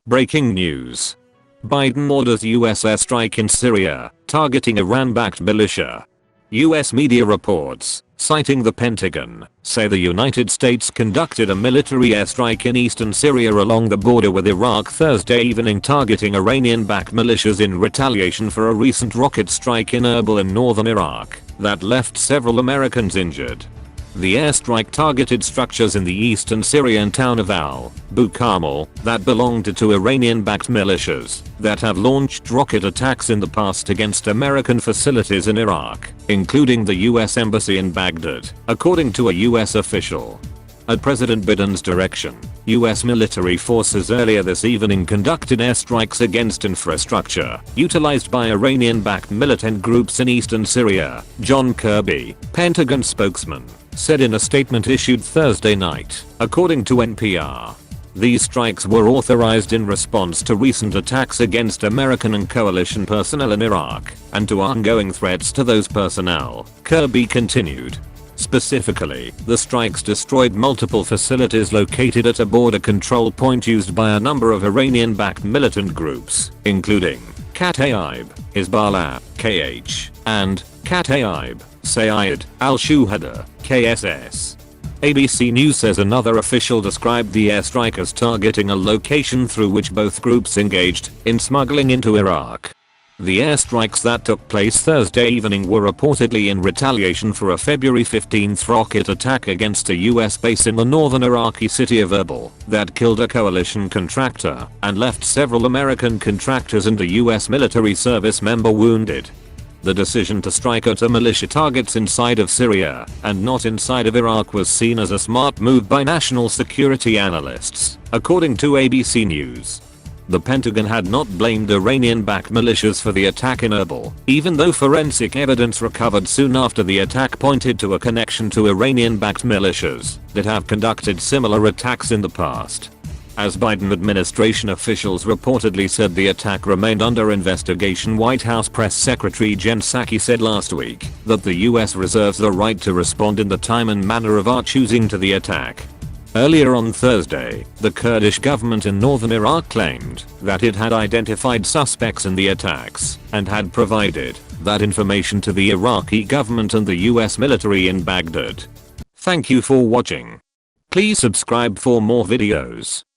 Breaking news. Biden orders US airstrike in Syria, targeting Iran-backed militia. US media reports, citing the Pentagon, say the United States conducted a military airstrike in eastern Syria along the border with Iraq Thursday evening, targeting Iranian-backed militias in retaliation for a recent rocket strike in Erbil in northern Iraq that left several Americans injured. The airstrike targeted structures in the eastern Syrian town of al-Kaamaal that belonged to Iranian-backed militias that have launched rocket attacks in the past against American facilities in Iraq, including the US Embassy in Baghdad, according to a US official. At President Biden's direction, US military forces earlier this evening conducted airstrikes against infrastructure utilized by Iranian-backed militant groups in eastern Syria, John Kirby, Pentagon spokesman, said in a statement issued Thursday night, according to NPR. These strikes were authorized in response to recent attacks against American and coalition personnel in Iraq, and to ongoing threats to those personnel, Kirby continued. Specifically, the strikes destroyed multiple facilities located at a border control point used by a number of Iranian-backed militant groups, including Kataib Hezbollah, KH, and Kataib, Sayyid, al-Shuhada, KSS. ABC News says another official described the airstrike as targeting a location through which both groups engaged in smuggling into Iraq. The airstrikes that took place Thursday evening were reportedly in retaliation for a February 15th rocket attack against a US base in the northern Iraqi city of Erbil that killed a coalition contractor and left several American contractors and a US military service member wounded. The decision to strike at a militia targets inside of Syria and not inside of Iraq was seen as a smart move by national security analysts, according to ABC News. The Pentagon had not blamed Iranian-backed militias for the attack in Erbil, even though forensic evidence recovered soon after the attack pointed to a connection to Iranian-backed militias that have conducted similar attacks in the past. As Biden administration officials reportedly said the attack remained under investigation, White House Press Secretary Jen Psaki said last week that the US reserves the right to respond in the time and manner of our choosing to the attack. Earlier on Thursday, the Kurdish government in northern Iraq claimed that it had identified suspects in the attacks and had provided that information to the Iraqi government and the US military in Baghdad. Thank you for watching. Please subscribe for more videos.